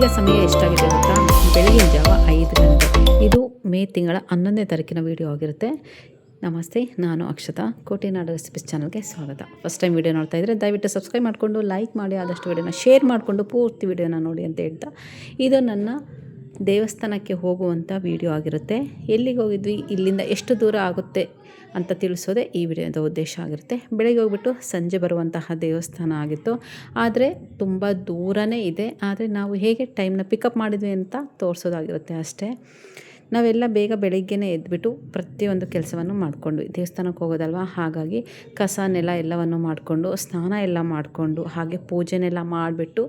ಈಗ ಸಮಯ ಎಷ್ಟಾಗಿದೆ ಗೊತ್ತಾ? ಬೆಳಗಿನ ಜಾವ 5 ಗಂಟೆ. ಇದು ಮೇ ತಿಂಗಳ 11ನೇ ತಾರೀಕಿನ ವಿಡಿಯೋ ಆಗಿರುತ್ತೆ. ನಮಸ್ತೆ, ನಾನು ಅಕ್ಷತಾ. ಕೋಟೆನಾಡು ರೆಸಿಪೀಸ್ ಚಾನಲ್ಗೆ ಸ್ವಾಗತ. ಫಸ್ಟ್ ಟೈಮ್ ವಿಡಿಯೋ ನೋಡ್ತಾ ಇದ್ದರೆ ದಯವಿಟ್ಟು ಸಬ್ಸ್ಕ್ರೈಬ್ ಮಾಡಿಕೊಂಡು ಲೈಕ್ ಮಾಡಿ, ಆದಷ್ಟು ವಿಡಿಯೋನ ಶೇರ್ ಮಾಡಿಕೊಂಡು ಪೂರ್ತಿ ವಿಡಿಯೋನ ನೋಡಿ ಅಂತ ಹೇಳ್ತಾ, ಇದು ನನ್ನ ದೇವಸ್ಥಾನಕ್ಕೆ ಹೋಗುವಂಥ ವಿಡಿಯೋ ಆಗಿರುತ್ತೆ. ಎಲ್ಲಿಗೆ ಹೋಗಿದ್ವಿ, ಇಲ್ಲಿಂದ ಎಷ್ಟು ದೂರ ಆಗುತ್ತೆ ಅಂತ ತಿಳಿಸೋದೇ ಈ ವಿಡಿಯೋದ ಉದ್ದೇಶ ಆಗಿರುತ್ತೆ. ಬೆಳಗ್ಗೆ ಹೋಗ್ಬಿಟ್ಟು ಸಂಜೆ ಬರುವಂತಹ ದೇವಸ್ಥಾನ ಆಗಿತ್ತು. ಆದರೆ ತುಂಬ ದೂರನೇ ಇದೆ. ಆದರೆ ನಾವು ಹೇಗೆ ಟೈಮ್ನ ಪಿಕಪ್ ಮಾಡಿದ್ವಿ ಅಂತ ತೋರಿಸೋದಾಗಿರುತ್ತೆ ಅಷ್ಟೇ. ನಾವೆಲ್ಲ ಬೇಗ ಬೆಳಗ್ಗೆನೇ ಎದ್ಬಿಟ್ಟು ಪ್ರತಿಯೊಂದು ಕೆಲಸವನ್ನು ಮಾಡಿಕೊಂಡ್ವಿ. ದೇವಸ್ಥಾನಕ್ಕೆ ಹೋಗೋದಲ್ವ, ಹಾಗಾಗಿ ಕಸ ನೆಲ ಎಲ್ಲವನ್ನು ಮಾಡಿಕೊಂಡು ಸ್ನಾನ ಎಲ್ಲ ಮಾಡಿಕೊಂಡು ಹಾಗೆ ಪೂಜೆನೆಲ್ಲ ಮಾಡಿಬಿಟ್ಟು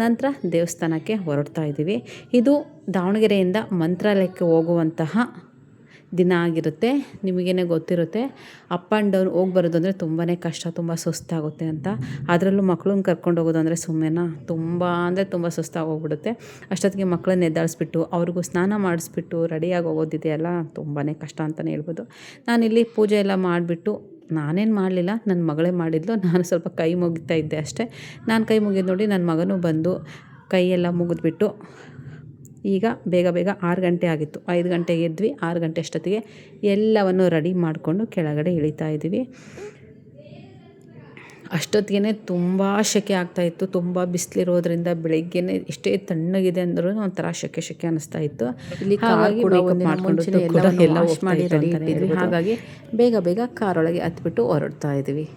ನಂತರ ದೇವಸ್ಥಾನಕ್ಕೆ ಹೊರಡ್ತಾ ಇದ್ದೀವಿ. ಇದು ದಾವಣಗೆರೆಯಿಂದ ಮಂತ್ರಾಲಯಕ್ಕೆ ಹೋಗುವಂತಹ ದಿನ ಆಗಿರುತ್ತೆ. ನಿಮಗೇನೆ ಗೊತ್ತಿರುತ್ತೆ, ಅಪ್ ಆ್ಯಂಡ್ ಡೌನ್ ಹೋಗಿ ಬರೋದು ಅಂದರೆ ತುಂಬಾ ಕಷ್ಟ, ತುಂಬ ಸುಸ್ತಾಗುತ್ತೆ ಅಂತ. ಅದರಲ್ಲೂ ಮಕ್ಕಳನ್ನ ಕರ್ಕೊಂಡು ಹೋಗೋದು ಅಂದರೆ ಸುಮ್ಮನೆ ತುಂಬ ಸುಸ್ತಾಗೋಗ್ಬಿಡುತ್ತೆ. ಅಷ್ಟೊತ್ತಿಗೆ ಮಕ್ಕಳನ್ನ ಎದ್ದಾಳಿಸ್ಬಿಟ್ಟು ಅವ್ರಿಗೂ ಸ್ನಾನ ಮಾಡಿಸ್ಬಿಟ್ಟು ರೆಡಿಯಾಗಿ ಹೋಗೋದಿದೆಯಲ್ಲ, ತುಂಬಾ ಕಷ್ಟ ಅಂತಲೇ ಹೇಳ್ಬೋದು. ನಾನಿಲ್ಲಿ ಪೂಜೆ ಎಲ್ಲ ಮಾಡಿಬಿಟ್ಟು, ನಾನೇನು ಮಾಡಲಿಲ್ಲ, ನನ್ನ ಮಗಳೇ ಮಾಡಿದ್ಲು. ನಾನು ಸ್ವಲ್ಪ ಕೈ ಮುಗಿತಾ ಇದ್ದೆ ಅಷ್ಟೇ. ನಾನು ಕೈ ಮುಗಿದು ನೋಡಿ ನನ್ನ ಮಗನೂ ಬಂದು ಕೈಯೆಲ್ಲ ಮುಗಿದ್ಬಿಟ್ಟು, ಈಗ ಬೇಗ 6 ಗಂಟೆ ಆಗಿತ್ತು. 5 ಗಂಟೆಗೆ ಎದ್ವಿ. 6 ಗಂಟೆ ಅಷ್ಟೊತ್ತಿಗೆ ಎಲ್ಲವನ್ನು ರೆಡಿ ಮಾಡಿಕೊಂಡು ಕೆಳಗಡೆ ಇಳಿತಾ ಇದ್ದೀವಿ. ಅಷ್ಟೊತ್ತಿಗೆ ತುಂಬ ಸೆಕೆ ಆಗ್ತಾಯಿತ್ತು. ತುಂಬ ಬಿಸಿಲಿರೋದ್ರಿಂದ ಬೆಳಗ್ಗೆ ಎಷ್ಟೇ ತಣ್ಣಗಿದೆ ಅಂದ್ರೂ ಒಂಥರ ಸೆಕೆ ಅನ್ನಿಸ್ತಾ ಇತ್ತು. ಇಲ್ಲಿ ಹಾಗಾಗಿ ಎಲ್ಲ ವಾಶ್ ಮಾಡಿ ರೆಡಿ ಇಟ್ಟಿದ್ವಿ. ಹಾಗಾಗಿ ಬೇಗ ಕಾರೊಳಗೆ ಹತ್ಬಿಟ್ಟು ಹೊರಡ್ತಾ ಇದ್ದೀವಿ.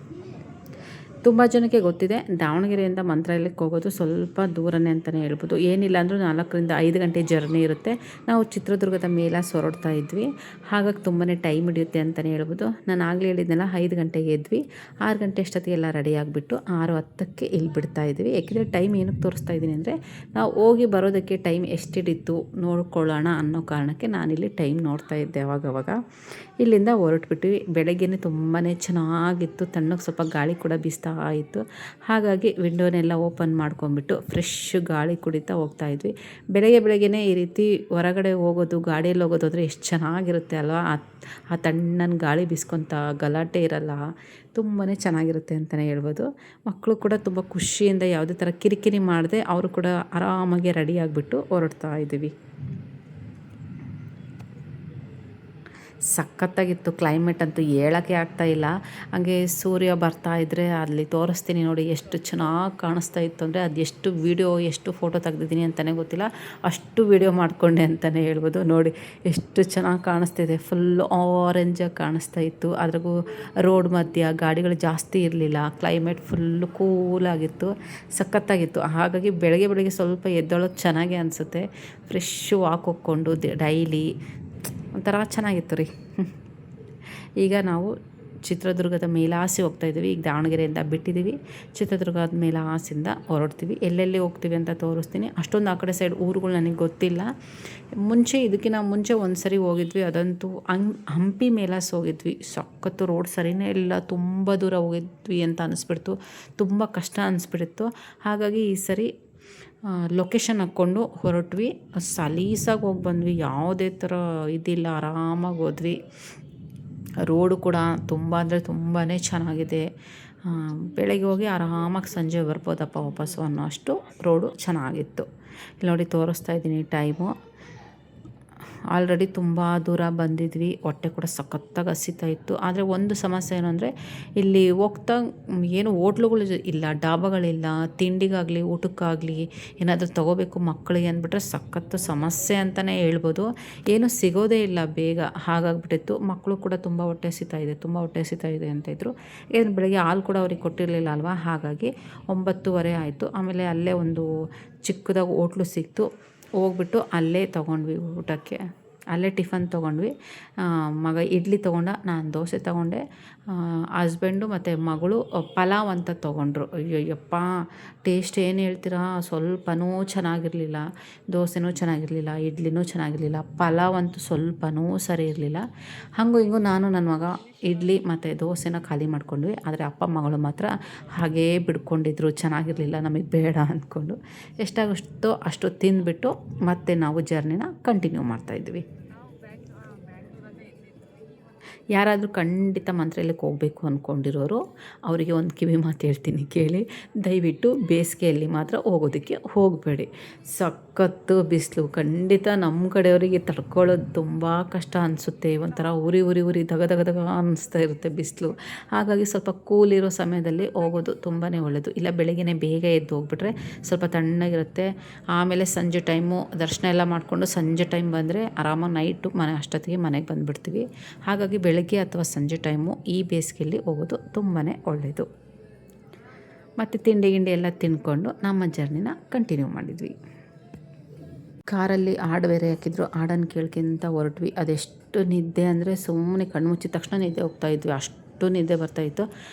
ತುಂಬ ಜನಕ್ಕೆ ಗೊತ್ತಿದೆ, ದಾವಣಗೆರೆಯಿಂದ ಮಂತ್ರಾಲಯಕ್ಕೆ ಹೋಗೋದು ಸ್ವಲ್ಪ ದೂರನೇ ಅಂತಲೇ ಹೇಳ್ಬೋದು. ಏನಿಲ್ಲ ಅಂದರೂ 4 ರಿಂದ 5 ಗಂಟೆ ಜರ್ನಿ ಇರುತ್ತೆ. ನಾವು ಚಿತ್ರದುರ್ಗದ ಮೇಲೆ ಹೊರಡ್ತಾ ಇದ್ವಿ, ಹಾಗಾಗಿ ತುಂಬಾ ಟೈಮ್ ಹಿಡಿಯುತ್ತೆ ಅಂತಲೇ ಹೇಳ್ಬೋದು. ನಾನು ಆಗಲೇ ಹೇಳಿದ್ನಲ್ಲ, 5 ಗಂಟೆಗೆ ಎದ್ವಿ. 6 ಗಂಟೆ ಅಷ್ಟೊತ್ತಿಗೆ ಎಲ್ಲ ರೆಡಿ ಆಗಿಬಿಟ್ಟು 6:10ಕ್ಕೆ ಇಲ್ಲಿ ಬಿಡ್ತಾ ಇದ್ವಿ. ಯಾಕೆಂದರೆ ಟೈಮ್ ಏನಕ್ಕೆ ತೋರಿಸ್ತಾ ಇದ್ದೀನಿ ಅಂದರೆ, ನಾವು ಹೋಗಿ ಬರೋದಕ್ಕೆ ಟೈಮ್ ಎಷ್ಟಿಡಿತ್ತು ನೋಡ್ಕೊಳ್ಳೋಣ ಅನ್ನೋ ಕಾರಣಕ್ಕೆ ನಾನಿಲ್ಲಿ ಟೈಮ್ ನೋಡ್ತಾ ಇದ್ದೆ ಅವಾಗವಾಗ. ಇಲ್ಲಿಂದ ಹೊರಟ್ಬಿಟ್ವಿ. ಬೆಳಗ್ಗೆನೇ ತುಂಬಾ ಚೆನ್ನಾಗಿತ್ತು, ತಣ್ಣಗೆ ಸ್ವಲ್ಪ ಗಾಳಿ ಕೂಡ ಬೀಸ್ತಾ ಆಯಿತು. ಹಾಗಾಗಿ ವಿಂಡೋನೆಲ್ಲ ಓಪನ್ ಮಾಡ್ಕೊಂಡ್ಬಿಟ್ಟು ಫ್ರೆಶ್ ಗಾಳಿ ಕುಡಿತಾ ಹೋಗ್ತಾ ಇದ್ವಿ. ಬೆಳಗ್ಗೆನೇ ಈ ರೀತಿ ಹೊರಗಡೆ ಹೋಗೋದು, ಗಾಡಿಯಲ್ಲಿ ಹೋಗೋದು ಅಂದರೆ ಎಷ್ಟು ಚೆನ್ನಾಗಿರುತ್ತೆ ಅಲ್ವಾ. ಆ ತಣ್ಣನ ಗಾಳಿ ಬೀಸ್ಕೊತ, ಗಲಾಟೆ ಇರಲ್ಲ, ತುಂಬಾ ಚೆನ್ನಾಗಿರುತ್ತೆ ಅಂತಲೇ ಹೇಳ್ಬೋದು. ಮಕ್ಕಳು ಕೂಡ ತುಂಬ ಖುಷಿಯಿಂದ ಯಾವುದೇ ಥರ ಕಿರಿಕಿರಿ ಮಾಡದೆ ಅವರು ಕೂಡ ಆರಾಮಾಗಿ ರೆಡಿ ಆಗಿಬಿಟ್ಟು ಹೊರಡ್ತಾ ಇದ್ದೀವಿ. ಸಖತ್ತಾಗಿತ್ತು ಕ್ಲೈಮೇಟ್ ಅಂತೂ, ಹೇಳೋಕ್ಕೆ ಆಗ್ತಾಯಿಲ್ಲ. ಹಾಗೆ ಸೂರ್ಯ ಬರ್ತಾ ಇದ್ದರೆ ಅಲ್ಲಿ ತೋರಿಸ್ತೀನಿ ನೋಡಿ, ಎಷ್ಟು ಚೆನ್ನಾಗಿ ಕಾಣಿಸ್ತಾ ಇತ್ತು ಅಂದರೆ, ಅದು ಎಷ್ಟು ವೀಡಿಯೋ ಎಷ್ಟು ಫೋಟೋ ತೆಗ್ದಿದ್ದೀನಿ ಅಂತಲೇ ಗೊತ್ತಿಲ್ಲ, ಅಷ್ಟು ವೀಡಿಯೋ ಮಾಡಿಕೊಂಡೆ ಅಂತಲೇ ಹೇಳ್ಬೋದು. ನೋಡಿ ಎಷ್ಟು ಚೆನ್ನಾಗಿ ಕಾಣಿಸ್ತಿದೆ, ಫುಲ್ಲು ಆರೆಂಜಾಗಿ ಕಾಣಿಸ್ತಾ ಇತ್ತು. ಅದ್ರಾಗೂ ರೋಡ್ ಮಧ್ಯ ಗಾಡಿಗಳು ಜಾಸ್ತಿ ಇರಲಿಲ್ಲ, ಕ್ಲೈಮೇಟ್ ಫುಲ್ಲು ಕೂಲಾಗಿತ್ತು, ಸಖತ್ತಾಗಿತ್ತು. ಹಾಗಾಗಿ ಬೆಳಗ್ಗೆ ಸ್ವಲ್ಪ ಎದ್ದೊಳೋದು ಚೆನ್ನಾಗೇ ಅನಿಸುತ್ತೆ. ಫ್ರೆಶ್ಶು ವಾಕ್ ಹೋಗ್ಕೊಂಡು ಡೈಲಿ ಒಂಥರ ಚೆನ್ನಾಗಿತ್ತು ರೀ. ಈಗ ನಾವು ಚಿತ್ರದುರ್ಗದ ಮೇಲಾಸಿ ಹೋಗ್ತಾಯಿದ್ದೀವಿ. ಈಗ ದಾವಣಗೆರೆಯಿಂದ ಬಿಟ್ಟಿದ್ದೀವಿ, ಚಿತ್ರದುರ್ಗದ ಮೇಲಾಸಿಂದ ಹೊರಡ್ತೀವಿ. ಎಲ್ಲೆಲ್ಲಿ ಹೋಗ್ತೀವಿ ಅಂತ ತೋರಿಸ್ತೀನಿ. ಅಷ್ಟೊಂದು ಆ ಕಡೆ ಸೈಡ್ ಊರುಗಳು ನನಗೆ ಗೊತ್ತಿಲ್ಲ. ಇದಕ್ಕಿಂತ ಮುಂಚೆ ಒಂದು ಸರಿ ಹೋಗಿದ್ವಿ, ಅದಂತೂ ಹಂಪಿ ಮೇಲಾಸಿ ಹೋಗಿದ್ವಿ. ಸಖತ್ತು, ರೋಡ್ ಸರಿನೇ ಇಲ್ಲ, ತುಂಬ ದೂರ ಹೋಗಿದ್ವಿ ಅಂತ ಅನ್ನಿಸ್ಬಿಡ್ತು, ತುಂಬ ಕಷ್ಟ ಅನ್ನಿಸ್ಬಿಟ್ಟಿತ್ತು. ಹಾಗಾಗಿ ಈ ಸರಿ ಲೊಕೇಶನ್ ಹಾಕ್ಕೊಂಡು ಹೊರಟ್ವಿ. ಸಲೀಸಾಗಿ ಹೋಗಿ ಬಂದ್ವಿ, ಯಾವುದೇ ಥರ ಇದಿಲ್ಲ, ಆರಾಮಾಗಿ ಹೋದ್ವಿ. ರೋಡು ಕೂಡ ತುಂಬ ಅಂದರೆ ತುಂಬಾ ಚೆನ್ನಾಗಿದೆ. ಬೆಳಗ್ಗೆ ಹೋಗಿ ಆರಾಮಾಗಿ ಸಂಜೆ ಬರ್ಬೋದಪ್ಪ ವಾಪಸ್ಸು ಅನ್ನೋ ಅಷ್ಟು ರೋಡು ಚೆನ್ನಾಗಿತ್ತು. ಇಲ್ಲಿ ನೋಡಿ ತೋರಿಸ್ತಾ ಇದ್ದೀನಿ ಟೈಮು. ಆಲ್ರೆಡಿ ತುಂಬ ದೂರ ಬಂದಿದ್ವಿ, ಹೊಟ್ಟೆ ಕೂಡ ಸಖತ್ತಾಗಿ ಹಸಿತಾ ಇತ್ತು. ಆದರೆ ಒಂದು ಸಮಸ್ಯೆ ಏನು ಅಂದರೆ, ಇಲ್ಲಿ ಹೋಗ್ತಾ ಏನು ಹೋಟ್ಲುಗಳು ಇಲ್ಲ, ಡಾಬಾಗಳಿಲ್ಲ, ತಿಂಡಿಗಾಗಲಿ ಊಟಕ್ಕಾಗಲಿ ಏನಾದರೂ ತೊಗೋಬೇಕು ಮಕ್ಕಳಿಗೆ ಅಂದ್ಬಿಟ್ರೆ ಸಖತ್ತು ಸಮಸ್ಯೆ ಅಂತಲೇ ಹೇಳ್ಬೋದು. ಏನೂ ಸಿಗೋದೇ ಇಲ್ಲ ಬೇಗ, ಹಾಗಾಗ್ಬಿಟ್ಟಿತ್ತು. ಮಕ್ಕಳು ಕೂಡ ತುಂಬ ಹೊಟ್ಟೆ ಹಸಿತಾ ಇದೆ ಅಂತಿದ್ರು. ಏನು ಬೆಳಗ್ಗೆ ಹಾಲು ಕೂಡ ಅವ್ರಿಗೆ ಕೊಟ್ಟಿರಲಿಲ್ಲ ಅಲ್ವಾ, ಹಾಗಾಗಿ 9:30 ಆಯಿತು. ಆಮೇಲೆ ಅಲ್ಲೇ ಒಂದು ಚಿಕ್ಕದಾಗಿ ಹೋಟ್ಲು ಸಿಕ್ತು, ಹೋಗ್ಬಿಟ್ಟು ಅಲ್ಲೇ ತೊಗೊಂಡ್ವಿ ಊಟಕ್ಕೆ. ಅಲ್ಲೇ ಟಿಫನ್ ತೊಗೊಂಡ್ವಿ. ಮಗ ಇಡ್ಲಿ ತೊಗೊಂಡ, ನಾನು ದೋಸೆ ತೊಗೊಂಡೆ. ಹಸ್ಬೆಂಡು ಮತ್ತು ಮಗಳು ಪಲಾವ್ ಅಂತ ತೊಗೊಂಡ್ರು. ಅಯ್ಯಯ್ಯಪ್ಪ, ಟೇಸ್ಟ್ ಏನು ಹೇಳ್ತೀರಾ, ಸ್ವಲ್ಪನೂ ಚೆನ್ನಾಗಿರಲಿಲ್ಲ. ದೋಸೆನೂ ಚೆನ್ನಾಗಿರಲಿಲ್ಲ, ಇಡ್ಲಿನೂ ಚೆನ್ನಾಗಿರಲಿಲ್ಲ, ಪಲಾವ್ ಅಂತೂ ಸ್ವಲ್ಪನೂ ಸರಿ ಇರಲಿಲ್ಲ. ಹಾಗೂ ಹಿಂಗೂ ನಾನು ನನ್ನ ಮಗ ಇಡ್ಲಿ ಮತ್ತು ದೋಸೆನ ಖಾಲಿ ಮಾಡ್ಕೊಂಡ್ವಿ. ಆದರೆ ಅಪ್ಪ ಮಗಳು ಮಾತ್ರ ಹಾಗೇ ಬಿಡ್ಕೊಂಡಿದ್ರು, ಚೆನ್ನಾಗಿರಲಿಲ್ಲ, ನಮಗೆ ಬೇಡ ಅಂದ್ಕೊಂಡು. ಎಷ್ಟಾಗುತ್ತೋ ಅಷ್ಟು ತಿಂದುಬಿಟ್ಟು ಮತ್ತೆ ನಾವು ಜರ್ನಿನ ಕಂಟಿನ್ಯೂ ಮಾಡ್ತಾಯಿದ್ವಿ. ಯಾರಾದರೂ ಖಂಡಿತ ಮಂತ್ರಾಲಯಕ್ಕೆ ಹೋಗಬೇಕು ಅಂದ್ಕೊಂಡಿರೋರು ಅವರಿಗೆ ಒಂದು ಕಿವಿ ಮಾತು ಹೇಳ್ತೀನಿ ಕೇಳಿ. ದಯವಿಟ್ಟು ಬೇಸಿಗೆಯಲ್ಲಿ ಮಾತ್ರ ಹೋಗೋದಕ್ಕೆ ಹೋಗಬೇಡಿ. ಸಖತ್ತು ಬಿಸಿಲು, ಖಂಡಿತ ನಮ್ಮ ಕಡೆಯವರಿಗೆ ತಡ್ಕೊಳ್ಳೋದು ತುಂಬ ಕಷ್ಟ ಅನಿಸುತ್ತೆ. ಒಂಥರ ಉರಿ ಉರಿ ಉರಿ ದಗ ದಗ ದಗ ಅನ್ನಿಸ್ತಾ ಇರುತ್ತೆ ಬಿಸಿಲು. ಹಾಗಾಗಿ ಸ್ವಲ್ಪ ಕೂಲಿರೋ ಸಮಯದಲ್ಲಿ ಹೋಗೋದು ತುಂಬಾ ಒಳ್ಳೆಯದು. ಇಲ್ಲ ಬೆಳಗ್ಗೆನೇ ಬೇಗ ಎದ್ದು ಹೋಗ್ಬಿಟ್ರೆ ಸ್ವಲ್ಪ ತಣ್ಣಗಿರುತ್ತೆ. ಆಮೇಲೆ ಸಂಜೆ ಟೈಮು ದರ್ಶನ ಎಲ್ಲ ಮಾಡಿಕೊಂಡು ಸಂಜೆ ಟೈಮ್ ಬಂದರೆ ಆರಾಮಾಗಿ ನೈಟು ಅಷ್ಟೊತ್ತಿಗೆ ಮನೆಗೆ ಬಂದುಬಿಡ್ತೀವಿ. ಹಾಗಾಗಿ ಬೆಳಗ್ಗೆ ಅಥವಾ ಸಂಜೆ ಟೈಮು ಈ ಬೇಸಿಗೆಯಲ್ಲಿ ಹೋಗೋದು ತುಂಬಾ ಒಳ್ಳೆಯದು. ಮತ್ತು ತಿಂಡಿ ಗಿಂಡಿ ಎಲ್ಲ ತಿಂದ್ಕೊಂಡು ನಮ್ಮ ಜರ್ನಿನ ಕಂಟಿನ್ಯೂ ಮಾಡಿದ್ವಿ. ಕಾರಲ್ಲಿ ಹಾಡು ಬೇರೆ ಹಾಕಿದ್ರು, ಹಾಡನ್ನು ಕೇಳ್ಕೊಂತ ಹೊರಟ್ವಿ. ಅದೆಷ್ಟು ನಿದ್ದೆ ಅಂದರೆ ಸುಮ್ಮನೆ ಕಣ್ಣು ಮುಚ್ಚಿದ ತಕ್ಷಣ ನಿದ್ದೆ ಹೋಗ್ತಾಯಿದ್ವಿ, ಅಷ್ಟು ನಿದ್ದೆ ಬರ್ತಾಯಿತ್ತು.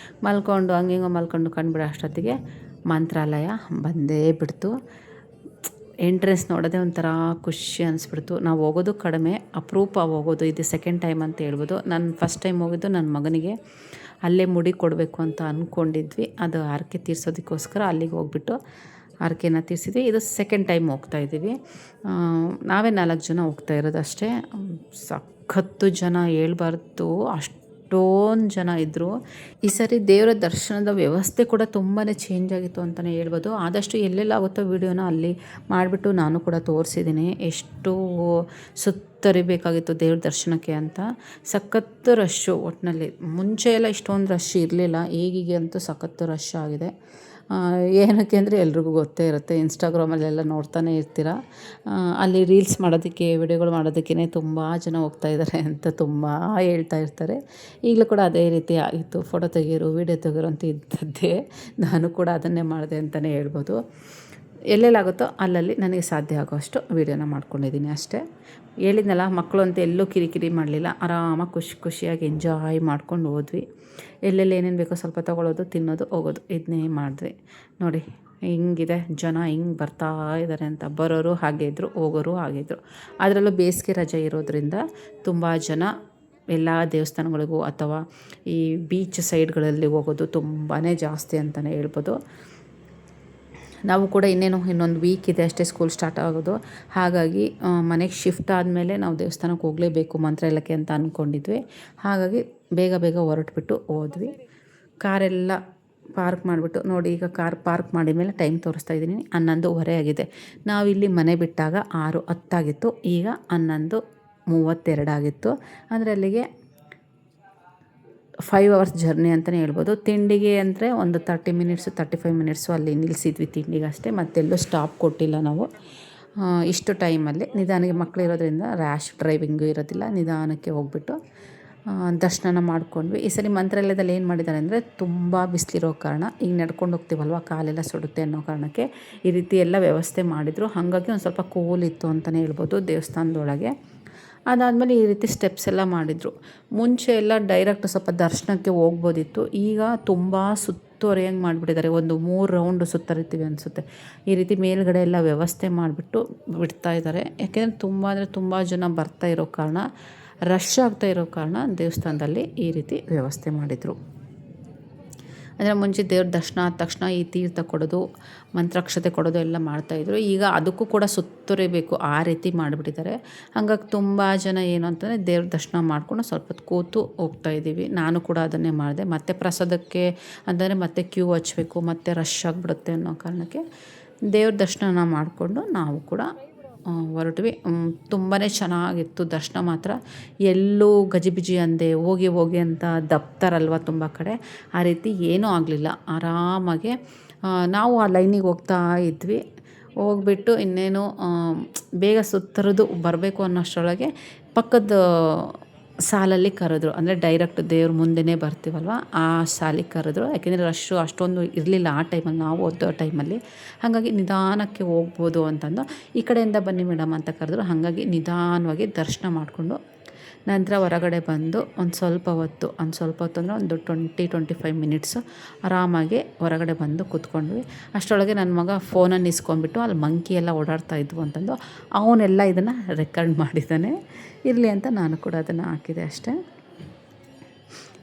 ಮಲ್ಕೊಂಡು ಹಂಗಿಂಗೋ ಮಲ್ಕೊಂಡು ಕಂಡುಬಿಡೋ ಅಷ್ಟೊತ್ತಿಗೆ ಮಂತ್ರಾಲಯ ಬಂದೇ ಬಿಡ್ತು. ಎಂಟ್ರೆನ್ಸ್ ನೋಡೋದೇ ಒಂಥರ ಖುಷಿ ಅನಿಸ್ಬಿಡ್ತು. ನಾವು ಹೋಗೋದು ಕಡಿಮೆ, ಅಪರೂಪ ಹೋಗೋದು, ಇದು ಸೆಕೆಂಡ್ ಟೈಮ್ ಅಂತ ಹೇಳ್ಬೋದು. ನಾನು ಫಸ್ಟ್ ಟೈಮ್ ಹೋಗಿದ್ದು ನನ್ನ ಮಗನಿಗೆ ಅಲ್ಲೇ ಮುಡಿ ಕೊಡಬೇಕು ಅಂತ ಅಂದ್ಕೊಂಡಿದ್ವಿ. ಅದು ಹರಕೆ ತೀರ್ಸೋದಕ್ಕೋಸ್ಕರ ಅಲ್ಲಿಗೆ ಹೋಗ್ಬಿಟ್ಟು ಹರಕೆನ ತೀರಿಸಿದ್ವಿ. ಇದು ಸೆಕೆಂಡ್ ಟೈಮ್ ಹೋಗ್ತಾಯಿದ್ದೀವಿ. ನಾವೇ 4 ಜನ ಹೋಗ್ತಾ ಇರೋದು ಅಷ್ಟೇ. ಸಖತ್ತು ಜನ ಹೇಳ್ಬಾರ್ದು, ಅಷ್ಟೊಂದು ಜನ ಇದ್ದರು. ಈ ಸರಿ ದೇವರ ದರ್ಶನದ ವ್ಯವಸ್ಥೆ ಕೂಡ ತುಂಬಾ ಚೇಂಜ್ ಆಗಿತ್ತು ಅಂತಲೇ ಹೇಳ್ಬೋದು. ಆದಷ್ಟು ಎಲ್ಲೆಲ್ಲಾಗುತ್ತೋ ವೀಡಿಯೋನ ಅಲ್ಲಿ ಮಾಡಿಬಿಟ್ಟು ನಾನು ಕೂಡ ತೋರಿಸಿದ್ದೀನಿ. ಎಷ್ಟು ಸುತ್ತರಿಬೇಕಾಗಿತ್ತು ದೇವ್ರ ದರ್ಶನಕ್ಕೆ ಅಂತ. ಸಖತ್ತು ರಶ್ಶು. ಒಟ್ಟಿನಲ್ಲಿ ಮುಂಚೆ ಎಲ್ಲ ಇಷ್ಟೊಂದು ರಶ್ ಇರಲಿಲ್ಲ, ಈಗೀಗೆ ಅಂತೂ ಸಖತ್ತು ರಶ್ ಆಗಿದೆ. ಏನಕ್ಕೆ ಅಂದರೆ ಎಲ್ರಿಗೂ ಗೊತ್ತೇ ಇರುತ್ತೆ, ಇನ್ಸ್ಟಾಗ್ರಾಮಲ್ಲೆಲ್ಲ ನೋಡ್ತಾನೆ ಇರ್ತೀರ. ಅಲ್ಲಿ ರೀಲ್ಸ್ ಮಾಡೋದಕ್ಕೆ, ವಿಡಿಯೋಗಳು ಮಾಡೋದಕ್ಕೇ ತುಂಬ ಜನ ಹೋಗ್ತಾ ಇದ್ದಾರೆ ಅಂತ ತುಂಬ ಹೇಳ್ತಾ ಇರ್ತಾರೆ. ಈಗಲೂ ಕೂಡ ಅದೇ ರೀತಿ ಆಗಿತ್ತು. ಫೋಟೋ ತೆಗೀರು, ವೀಡಿಯೋ ತೆಗೀರು ಅಂತ ಇದ್ದದ್ದೇ. ನಾನು ಕೂಡ ಅದನ್ನೇ ಮಾಡಿದೆ ಅಂತಲೇ ಹೇಳ್ಬೋದು. ಎಲ್ಲೆಲ್ಲಾಗುತ್ತೋ ಅಲ್ಲಲ್ಲಿ ನನಗೆ ಸಾಧ್ಯ ಆಗೋಷ್ಟು ವೀಡಿಯೋನ ಮಾಡ್ಕೊಂಡಿದ್ದೀನಿ ಅಷ್ಟೇ. ಹೇಳಿದ್ನಲ್ಲ, ಮಕ್ಕಳು ಅಂತ ಎಲ್ಲೂ ಕಿರಿಕಿರಿ ಮಾಡಲಿಲ್ಲ. ಆರಾಮಾಗಿ ಖುಷಿಯಾಗಿ ಎಂಜಾಯ್ ಮಾಡ್ಕೊಂಡು ಹೋದ್ವಿ. ಎಲ್ಲೆಲ್ಲಿ ಏನೇನು ಬೇಕೋ ಸ್ವಲ್ಪ ತೊಗೊಳ್ಳೋದು, ತಿನ್ನೋದು, ಹೋಗೋದು, ಇದನ್ನೇ ಮಾಡಿದ್ವಿ. ನೋಡಿ ಹಿಂಗಿದೆ ಜನ, ಹಿಂಗೆ ಬರ್ತಾ ಇದ್ದಾರೆ ಅಂತ. ಬರೋರು ಹಾಗೆ ಇದ್ದರು, ಹೋಗೋರು ಹಾಗೆ ಇದ್ದರು. ಅದರಲ್ಲೂ ಬೇಸಿಗೆ ರಜೆ ಇರೋದ್ರಿಂದ ತುಂಬ ಜನ ಎಲ್ಲ ದೇವಸ್ಥಾನಗಳಿಗೂ ಅಥವಾ ಈ ಬೀಚ್ ಸೈಡ್ಗಳಲ್ಲಿ ಹೋಗೋದು ತುಂಬಾ ಜಾಸ್ತಿ ಅಂತಲೇ ಹೇಳ್ಬೋದು. ನಾವು ಕೂಡ ಇನ್ನೊಂದು ವೀಕ್ ಇದೆ ಅಷ್ಟೇ ಸ್ಕೂಲ್ ಸ್ಟಾರ್ಟ್ ಆಗೋದು. ಹಾಗಾಗಿ ಮನೆಗೆ ಶಿಫ್ಟ್ ಆದಮೇಲೆ ನಾವು ದೇವಸ್ಥಾನಕ್ಕೆ ಹೋಗಲೇಬೇಕು ಮಂತ್ರಾಲಯಕ್ಕೆ ಅಂತ ಅಂದ್ಕೊಂಡಿದ್ವಿ. ಹಾಗಾಗಿ ಬೇಗ ಹೊರಟ್ಬಿಟ್ಟು ಹೋದ್ವಿ. ಕಾರೆಲ್ಲ ಪಾರ್ಕ್ ಮಾಡಿಬಿಟ್ಟು, ನೋಡಿ ಈಗ ಕಾರ್ ಪಾರ್ಕ್ ಮಾಡಿದ ಮೇಲೆ ಟೈಮ್ ತೋರಿಸ್ತಾ ಇದ್ದೀನಿ, 11:30 ಆಗಿದೆ. ನಾವಿಲ್ಲಿ ಮನೆ ಬಿಟ್ಟಾಗ 6:10 ಆಗಿತ್ತು, ಈಗ 11:32 ಆಗಿತ್ತು. ಅಂದರೆ ಅಲ್ಲಿಗೆ 5 ಅವರ್ಸ್ ಜರ್ನಿ ಅಂತಲೇ ಹೇಳ್ಬೋದು. ತಿಂಡಿಗೆ ಅಂದರೆ ಒಂದು 30 ಮಿನಿಟ್ಸು 35 ಮಿನಿಟ್ಸು ಅಲ್ಲಿ ನಿಲ್ಲಿಸಿದ್ವಿ ತಿಂಡಿಗಷ್ಟೇ. ಮತ್ತೆಲ್ಲೂ ಸ್ಟಾಪ್ ಕೊಟ್ಟಿಲ್ಲ ನಾವು. ಇಷ್ಟು ಟೈಮಲ್ಲಿ ನಿಧಾನಕ್ಕೆ, ಮಕ್ಕಳಿರೋದ್ರಿಂದ ರ್ಯಾಶ್ ಡ್ರೈವಿಂಗು ಇರೋದಿಲ್ಲ, ನಿಧಾನಕ್ಕೆ ಹೋಗ್ಬಿಟ್ಟು ದರ್ಶನ ಮಾಡ್ಕೊಂಡ್ವಿ. ಈ ಸರಿ ಮಂತ್ರಾಲಯದಲ್ಲಿ ಏನು ಮಾಡಿದ್ದಾರೆ ಅಂದರೆ, ತುಂಬ ಬಿಸಿಲಿರೋ ಕಾರಣ, ಈಗ ನಡ್ಕೊಂಡು ಹೋಗ್ತೀವಲ್ವ ಕಾಲೆಲ್ಲ ಸುಡುತ್ತೆ ಅನ್ನೋ ಕಾರಣಕ್ಕೆ ಈ ರೀತಿ ಎಲ್ಲ ವ್ಯವಸ್ಥೆ ಮಾಡಿದರು. ಹಾಗಾಗಿ ಒಂದು ಸ್ವಲ್ಪ ಕೂಲ್ ಇತ್ತು ಅಂತಲೇ ಹೇಳ್ಬೋದು ದೇವಸ್ಥಾನದೊಳಗೆ. ಅದಾದಮೇಲೆ ಈ ರೀತಿ ಸ್ಟೆಪ್ಸ್ ಎಲ್ಲ ಮಾಡಿದರು. ಮುಂಚೆ ಎಲ್ಲ ಡೈರೆಕ್ಟ್ ಸ್ವಲ್ಪ ದರ್ಶನಕ್ಕೆ ಹೋಗ್ಬೋದಿತ್ತು. ಈಗ ತುಂಬ ಸುತ್ತುವರಿಯಂಗೆ ಮಾಡಿಬಿಟ್ಟಿದ್ದಾರೆ. ಒಂದು 3 ರೌಂಡು ಸುತ್ತರಿತೀವಿ ಅನಿಸುತ್ತೆ. ಈ ರೀತಿ ಮೇಲ್ಗಡೆ ಎಲ್ಲ ವ್ಯವಸ್ಥೆ ಮಾಡಿಬಿಟ್ಟು ಬಿಡ್ತಾ ಇದ್ದಾರೆ. ಯಾಕೆಂದರೆ ತುಂಬ ಜನ ಬರ್ತಾ ಇರೋ ಕಾರಣ, ರಶ್ ಆಗ್ತಾ ಇರೋ ಕಾರಣ ದೇವಸ್ಥಾನದಲ್ಲಿ ಈ ರೀತಿ ವ್ಯವಸ್ಥೆ ಮಾಡಿದರು. ಅಂದರೆ ಮುಂಚೆ ದೇವ್ರ ದರ್ಶನ ಆದ ತಕ್ಷಣ ಈ ತೀರ್ಥ ಕೊಡೋದು, ಮಂತ್ರಾಕ್ಷತೆ ಕೊಡೋದು ಎಲ್ಲ ಮಾಡ್ತಾಯಿದ್ರು. ಈಗ ಅದಕ್ಕೂ ಕೂಡ ಸುತ್ತುರಿಬೇಕು, ಆ ರೀತಿ ಮಾಡಿಬಿಟ್ಟಿದ್ದಾರೆ. ಹಾಗಾಗಿ ತುಂಬ ಜನ ಏನು ಅಂತಂದರೆ ದೇವ್ರ ದರ್ಶನ ಮಾಡ್ಕೊಂಡು ಸ್ವಲ್ಪ ಹೊತ್ತು ಕೂತು ಹೋಗ್ತಾಯಿದ್ದೀವಿ. ನಾನು ಕೂಡ ಅದನ್ನೇ ಮಾಡಿದೆ. ಮತ್ತೆ ಪ್ರಸಾದಕ್ಕೆ ಅಂತಂದರೆ ಮತ್ತೆ ಕ್ಯೂ ಹಚ್ಚಬೇಕು, ಮತ್ತೆ ರಶ್ ಆಗಿಬಿಡುತ್ತೆ ಅನ್ನೋ ಕಾರಣಕ್ಕೆ ದೇವ್ರ ದರ್ಶನ ಮಾಡಿಕೊಂಡು ನಾವು ಕೂಡ ಹೊರಟ್ವಿ. ತುಂಬಾ ಚೆನ್ನಾಗಿತ್ತು ದರ್ಶನ ಮಾತ್ರ. ಎಲ್ಲೂ ಗಜಿಬಿಜಿ ಅಂದೆ ಹೋಗಿ ಅಂತ ದಪ್ತಾರಲ್ವ ತುಂಬ ಕಡೆ, ಆ ರೀತಿ ಏನೂ ಆಗಲಿಲ್ಲ. ಆರಾಮಾಗೆ ನಾವು ಆ ಲೈನಿಗೆ ಹೋಗ್ತಾ ಇದ್ವಿ. ಹೋಗ್ಬಿಟ್ಟು ಇನ್ನೇನು ಬೇಗ ಸುತ್ತರಿದು ಬರಬೇಕು ಅನ್ನೋಷ್ಟರೊಳಗೆ ಪಕ್ಕದ ಸಾಲಲ್ಲಿ ಕರೆದ್ರು. ಅಂದರೆ ಡೈರೆಕ್ಟ್ ದೇವ್ರ ಮುಂದೆನೇ ಬರ್ತೀವಲ್ವ, ಆ ಸಾಲಿಗೆ ಕರೆದ್ರು. ಯಾಕೆಂದರೆ ರಶ್ಶು ಅಷ್ಟೊಂದು ಇರಲಿಲ್ಲ ಆ ಟೈಮಲ್ಲಿ, ನಾವು ಓದೋ ಟೈಮಲ್ಲಿ. ಹಾಗಾಗಿ ನಿಧಾನಕ್ಕೆ ಹೋಗ್ಬೋದು ಅಂತಂದು, ಈ ಕಡೆಯಿಂದ ಬನ್ನಿ ಮೇಡಮ್ ಅಂತ ಕರೆದ್ರು. ಹಾಗಾಗಿ ನಿಧಾನವಾಗಿ ದರ್ಶನ ಮಾಡಿಕೊಂಡು ನಂತರ ಹೊರಗಡೆ ಬಂದು ಒಂದು ಸ್ವಲ್ಪ ಹೊತ್ತು ಅಂದರೆ ಒಂದು 20-25 ಮಿನಿಟ್ಸು ಆರಾಮಾಗಿ ಹೊರಗಡೆ ಬಂದು ಕೂತ್ಕೊಂಡ್ವಿ. ಅಷ್ಟರೊಳಗೆ ನನ್ನ ಮಗ ಫೋನನ್ನು ಇಸ್ಕೊಂಡ್ಬಿಟ್ಟು ಅಲ್ಲಿ ಮಂಕಿ ಎಲ್ಲ ಓಡಾಡ್ತಾ ಇದ್ವು ಅಂತಂದು ಅವನೆಲ್ಲ ಇದನ್ನು ರೆಕಾರ್ಡ್ ಮಾಡಿದ್ದಾನೆ. ಇರಲಿ ಅಂತ ನಾನು ಕೂಡ ಅದನ್ನು ಹಾಕಿದೆ ಅಷ್ಟೇ.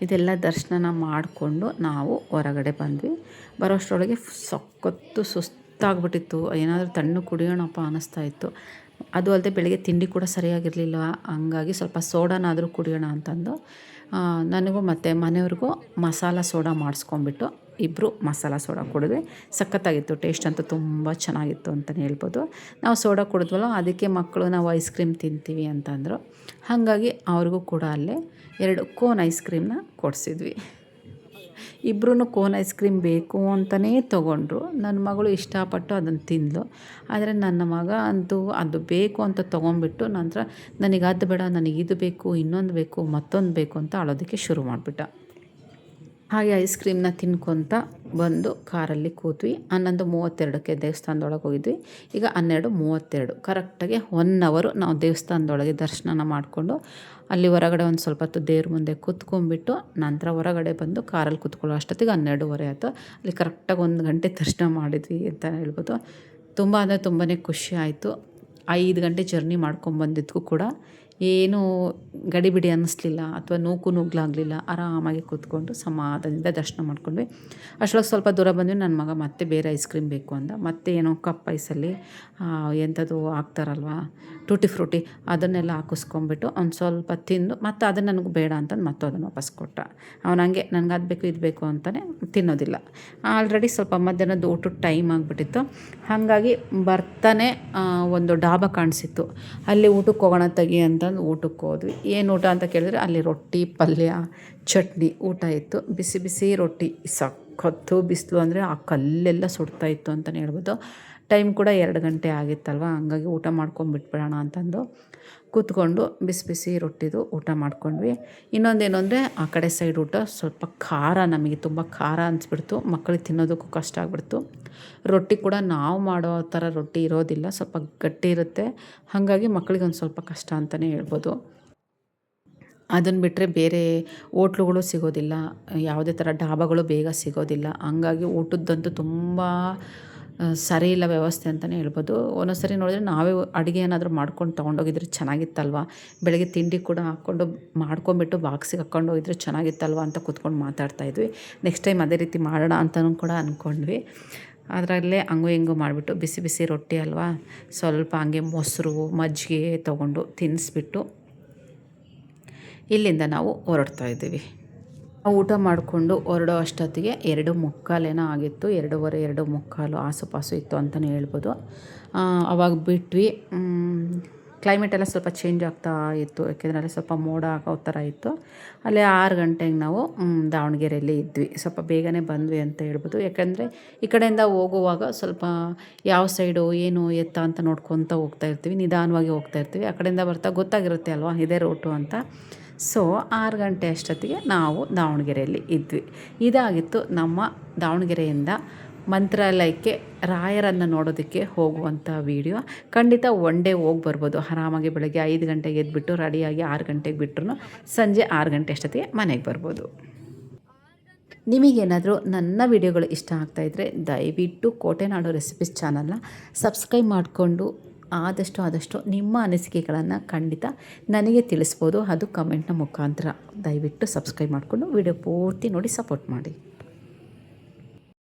ಇದೆಲ್ಲ ದರ್ಶನ ಮಾಡಿಕೊಂಡು ನಾವು ಹೊರಗಡೆ ಬಂದ್ವಿ. ಬರೋಷ್ಟರೊಳಗೆ ಸಖತ್ತು ಸುಸ್ತಾಗ್ಬಿಟ್ಟಿತ್ತು. ಏನಾದರೂ ತಣ್ಣು ಕುಡಿಯೋಣಪ್ಪ ಅನ್ನಿಸ್ತಾ ಇತ್ತು. ಅದು ಅಲ್ಲದೆ ಬೆಳಗ್ಗೆ ತಿಂಡಿ ಕೂಡ ಸರಿಯಾಗಿರಲಿಲ್ಲ. ಹಂಗಾಗಿ ಸ್ವಲ್ಪ ಸೋಡಾನಾದರೂ ಕುಡಿಯೋಣ ಅಂತಂದು ನನಗೂ ಮತ್ತು ಮನೆಯವ್ರಿಗೂ ಮಸಾಲ ಸೋಡಾ ಮಾಡಿಸ್ಕೊಂಬಿಟ್ಟು ಇಬ್ಬರು ಮಸಾಲ ಸೋಡಾ ಕುಡಿದ್ವಿ. ಸಖತ್ತಾಗಿತ್ತು, ಟೇಸ್ಟ್ ಅಂತೂ ತುಂಬ ಚೆನ್ನಾಗಿತ್ತು ಅಂತಲೇ ಹೇಳ್ಬೋದು. ನಾವು ಸೋಡಾ ಕುಡಿದ್ವಲ್ಲ, ಅದಕ್ಕೆ ಮಕ್ಕಳು ನಾವು ಐಸ್ ಕ್ರೀಮ್ ತಿಂತೀವಿ ಅಂತಂದರು. ಹಾಗಾಗಿ ಅವ್ರಿಗೂ ಕೂಡ ಅಲ್ಲೇ 2 ಕೋನ್ ಐಸ್ ಕ್ರೀಮ್ನ ಕೊಡಿಸಿದ್ವಿ. ಇಬ್ಬರೂ ಕೋನ್ ಐಸ್ ಕ್ರೀಮ್ ಬೇಕು ಅಂತಲೇ ತೊಗೊಂಡ್ರು. ನನ್ನ ಮಗಳು ಇಷ್ಟಪಟ್ಟು ಅದನ್ನು ತಿಂದಳು. ಆದರೆ ನನ್ನ ಮಗ ಅಂತೂ ಅದು ಬೇಕು ಅಂತ ತೊಗೊಂಡ್ಬಿಟ್ಟು ನಂತರ ನನಗೆ ಅದು ಬೇಡ, ನನಗೆ ಇದು ಬೇಕು, ಇನ್ನೊಂದು ಬೇಕು, ಮತ್ತೊಂದು ಬೇಕು ಅಂತ ಅಳೋದಕ್ಕೆ ಶುರು ಮಾಡಿಬಿಟ್ಟ. ಹಾಗೆ ಐಸ್ ಕ್ರೀಮ್ನ ತಿನ್ಕೊತ ಬಂದು ಕಾರಲ್ಲಿ ಕೂತ್ವಿ. 11:32ಕ್ಕೆ ದೇವಸ್ಥಾನದೊಳಗೆ ಹೋಗಿದ್ವಿ. ಈಗ 12:32 ಕರೆಕ್ಟಾಗಿ 1 ಅವರು ನಾವು ದೇವಸ್ಥಾನದೊಳಗೆ ದರ್ಶನ ಮಾಡಿಕೊಂಡು ಅಲ್ಲಿ ಹೊರಗಡೆ ಒಂದು ಸ್ವಲ್ಪ ಹೊತ್ತು ದೇವ್ರ ಮುಂದೆ ಕೂತ್ಕೊಂಡ್ಬಿಟ್ಟು ನಂತರ ಹೊರಗಡೆ ಬಂದು ಕಾರಲ್ಲಿ ಕೂತ್ಕೊಳ್ಳೋ ಅಷ್ಟೊತ್ತಿಗೆ 12:30 ಆಯಿತು. ಅಲ್ಲಿ ಕರೆಕ್ಟಾಗಿ 1 ಗಂಟೆ ದರ್ಶನ ಮಾಡಿದ್ವಿ ಅಂತ ಹೇಳ್ಬೋದು. ತುಂಬ ಅಂದರೆ ತುಂಬಾ ಖುಷಿ ಆಯಿತು. 5 ಗಂಟೆ ಜರ್ನಿ ಮಾಡ್ಕೊಂಬಂದಿದ್ದಕ್ಕೂ ಕೂಡ ಏನೂ ಗಡಿಬಿಡಿ ಅನ್ನಿಸ್ಲಿಲ್ಲ ಅಥವಾ ನುಗ್ಗಲಾಗಲಿಲ್ಲ. ಆರಾಮಾಗಿ ಕೂತ್ಕೊಂಡು ಸಮಾಧಾನದಿಂದ ದರ್ಶನ ಮಾಡ್ಕೊಂಡ್ವಿ. ಅಷ್ಟರೊಳಗೆ ಸ್ವಲ್ಪ ದೂರ ಬಂದ್ವಿ. ನನ್ನ ಮಗ ಮತ್ತೆ ಬೇರೆ ಐಸ್ ಕ್ರೀಮ್ ಬೇಕು ಅಂದ. ಮತ್ತೆ ಏನೋ ಕಪ್ ಐಸಲ್ಲಿ ಎಂಥದ್ದು ಹಾಕ್ತಾರಲ್ವ ಟೂಟಿ ಫ್ರೂಟಿ, ಅದನ್ನೆಲ್ಲ ಹಾಕಿಸ್ಕೊಂಬಿಟ್ಟು ಒಂದು ಸ್ವಲ್ಪ ತಿಂದು ಮತ್ತು ಅದು ನನಗೆ ಬೇಡ ಅಂತಂದು ಮತ್ತು ಅದನ್ನು ವಾಪಸ್ ಕೊಟ್ಟ. ಅವನು ಹಂಗೆ ನನಗೆ ಅದು ಬೇಕು ಇದು ಬೇಕು ಅಂತಲೇ ತಿನ್ನೋದಿಲ್ಲ. ಆಲ್ರೆಡಿ ಸ್ವಲ್ಪ ಮಧ್ಯಾಹ್ನದ ಊಟದ ಟೈಮ್ ಆಗಿಬಿಟ್ಟಿತ್ತು. ಹಾಗಾಗಿ ಬರ್ತಾನೆ ಒಂದು ಡಾಬಾ ಕಾಣಿಸಿತ್ತು. ಅಲ್ಲಿ ಊಟಕ್ಕೆ ಹೋಗೋಣ ತೆಗಿ ಅಂತಂದು ಊಟಕ್ಕೆ ಹೋದ್ವಿ. ಏನು ಊಟ ಅಂತ ಕೇಳಿದ್ರೆ ಅಲ್ಲಿ ರೊಟ್ಟಿ, ಪಲ್ಯ, ಚಟ್ನಿ ಊಟ ಇತ್ತು. ಬಿಸಿ ಬಿಸಿ ರೊಟ್ಟಿ, ಸಖತ್ತು ಬಿಸಿಲು ಅಂದರೆ ಆ ಕಲ್ಲೆಲ್ಲ ಸುಡ್ತಾಯಿತ್ತು ಅಂತಲೇ ಹೇಳ್ಬೋದು. ಟೈಮ್ ಕೂಡ 2 ಗಂಟೆ ಆಗಿತ್ತಲ್ವ, ಹಂಗಾಗಿ ಊಟ ಮಾಡ್ಕೊಂಬಿಟ್ಬಿಡೋಣ ಅಂತಂದು ಕೂತ್ಕೊಂಡು ಬಿಸಿ ಬಿಸಿ ರೊಟ್ಟಿದು ಊಟ ಮಾಡ್ಕೊಂಡ್ವಿ. ಇನ್ನೊಂದೇನು ಅಂದರೆ ಆ ಕಡೆ ಸೈಡ್ ಊಟ ಸ್ವಲ್ಪ ಖಾರ, ನಮಗೆ ತುಂಬ ಖಾರ ಅನಿಸ್ಬಿಡ್ತು. ಮಕ್ಕಳಿಗೆ ತಿನ್ನೋದಕ್ಕೂ ಕಷ್ಟ ಆಗಿಬಿಡ್ತು. ರೊಟ್ಟಿ ಕೂಡ ನಾವು ಮಾಡೋ ಥರ ರೊಟ್ಟಿ ಇರೋದಿಲ್ಲ, ಸ್ವಲ್ಪ ಗಟ್ಟಿ ಇರುತ್ತೆ. ಹಾಗಾಗಿ ಮಕ್ಕಳಿಗೆ ಒಂದು ಸ್ವಲ್ಪ ಕಷ್ಟ ಅಂತಲೇ ಹೇಳ್ಬೋದು. ಅದನ್ನು ಬಿಟ್ಟರೆ ಬೇರೆ ಹೋಟ್ಲುಗಳು ಸಿಗೋದಿಲ್ಲ, ಯಾವುದೇ ಥರ ಡಾಬಾಗಳು ಬೇಗ ಸಿಗೋದಿಲ್ಲ. ಹಂಗಾಗಿ ಊಟದ್ದಂತೂ ತುಂಬ ಸರಿ ಇಲ್ಲ ವ್ಯವಸ್ಥೆ ಅಂತಲೇ ಹೇಳ್ಬೋದು. ಒಂದೊಂದು ಸರಿ ನೋಡಿದ್ರೆ ನಾವೇ ಅಡುಗೆ ಏನಾದರೂ ಮಾಡ್ಕೊಂಡು ತೊಗೊಂಡೋಗಿದ್ರೆ ಚೆನ್ನಾಗಿತ್ತಲ್ವ, ಬೆಳಗ್ಗೆ ತಿಂಡಿ ಕೂಡ ಹಾಕ್ಕೊಂಡು ಮಾಡ್ಕೊಂಬಿಟ್ಟು ಬಾಕ್ಸಿಗೆ ಹಾಕ್ಕೊಂಡು ಹೋಗಿದ್ರೆ ಚೆನ್ನಾಗಿತ್ತಲ್ವ ಅಂತ ಕೂತ್ಕೊಂಡು ಮಾತಾಡ್ತಾಯಿದ್ವಿ. ನೆಕ್ಸ್ಟ್ ಟೈಮ್ ಅದೇ ರೀತಿ ಮಾಡೋಣ ಅಂತಲೂ ಕೂಡ ಅಂದ್ಕೊಂಡ್ವಿ. ಅದರಲ್ಲೇ ಹಂಗು ಹಿಂಗು ಮಾಡಿಬಿಟ್ಟು ಬಿಸಿ ಬಿಸಿ ರೊಟ್ಟಿ ಅಲ್ವಾ, ಸ್ವಲ್ಪ ಹಂಗೆ ಮೊಸರು ಮಜ್ಜಿಗೆ ತೊಗೊಂಡು ತಿನ್ನಿಸ್ಬಿಟ್ಟು ಇಲ್ಲಿಂದ ನಾವು ಹೊರಡ್ತಾ ಇದ್ದೀವಿ. ಊಟ ಮಾಡಿಕೊಂಡು ಹೊರಡೋ ಅಷ್ಟೊತ್ತಿಗೆ 2:45 ಆಗಿತ್ತು. 2:15 2:45 ಆಸುಪಾಸು ಇತ್ತು ಅಂತಲೇ ಹೇಳ್ಬೋದು. ಅವಾಗ ಬಿಟ್ವಿ. ಕ್ಲೈಮೇಟ್ ಎಲ್ಲ ಸ್ವಲ್ಪ ಚೇಂಜ್ ಆಗ್ತಾ ಇತ್ತು, ಯಾಕೆಂದರೆ ಅಲ್ಲಿ ಸ್ವಲ್ಪ ಮೋಡ ಆಗೋ ಥರ ಇತ್ತು. ಅಲ್ಲಿ 6 ಗಂಟೆಗೆ ನಾವು ದಾವಣಗೆರೆಯಲ್ಲಿ ಇದ್ವಿ. ಸ್ವಲ್ಪ ಬೇಗನೆ ಬಂದ್ವಿ ಅಂತ ಹೇಳ್ಬೋದು. ಯಾಕೆಂದರೆ ಈ ಕಡೆಯಿಂದ ಹೋಗುವಾಗ ಸ್ವಲ್ಪ ಯಾವ ಸೈಡು ಏನು ಎತ್ತ ಅಂತ ನೋಡ್ಕೊತ ಹೋಗ್ತಾ ಇರ್ತೀವಿ, ನಿಧಾನವಾಗಿ ಹೋಗ್ತಾ ಇರ್ತೀವಿ. ಆ ಕಡೆಯಿಂದ ಬರ್ತಾ ಗೊತ್ತಾಗಿರುತ್ತೆ ಅಲ್ವಾ ಇದೇ ರೂಟು ಅಂತ. ಸೊ 6 ಗಂಟೆ ಅಷ್ಟೊತ್ತಿಗೆ ನಾವು ದಾವಣಗೆರೆಯಲ್ಲಿ ಇದ್ವಿ. ಇದಾಗಿತ್ತು ನಮ್ಮ ದಾವಣಗೆರೆಯಿಂದ ಮಂತ್ರಾಲಯಕ್ಕೆ ರಾಯರನ್ನು ನೋಡೋದಕ್ಕೆ ಹೋಗುವಂಥ ವೀಡಿಯೋ. ಖಂಡಿತ ಒನ್ ಡೇ ಹೋಗಿ ಬರ್ಬೋದು ಆರಾಮಾಗಿ. ಬೆಳಗ್ಗೆ 5 ಗಂಟೆಗೆ ಎದ್ಬಿಟ್ಟು ರೆಡಿಯಾಗಿ 6 ಗಂಟೆಗೆ ಬಿಟ್ಟರು ಸಂಜೆ 6 ಗಂಟೆ ಅಷ್ಟೊತ್ತಿಗೆ ಮನೆಗೆ ಬರ್ಬೋದು. ನಿಮಗೇನಾದರೂ ನನ್ನ ವಿಡಿಯೋಗಳು ಇಷ್ಟ ಆಗ್ತಾಯಿದ್ರೆ ದಯವಿಟ್ಟು ಕೋಟೆನಾಡು ರೆಸಿಪೀಸ್ ಚಾನಲ್ನ ಸಬ್ಸ್ಕ್ರೈಬ್ ಮಾಡಿಕೊಂಡು ಆದಷ್ಟು ನಿಮ್ಮ ಅನಿಸಿಕೆಗಳನ್ನು ಖಂಡಿತ ನನಗೆ ತಿಳಿಸ್ಬೋದು. ಅದು ಕಮೆಂಟ್ನ ಮುಖಾಂತರ. ದಯವಿಟ್ಟು ಸಬ್ಸ್ಕ್ರೈಬ್ ಮಾಡಿಕೊಂಡು ವಿಡಿಯೋ ಪೂರ್ತಿ ನೋಡಿ ಸಪೋರ್ಟ್ ಮಾಡಿ.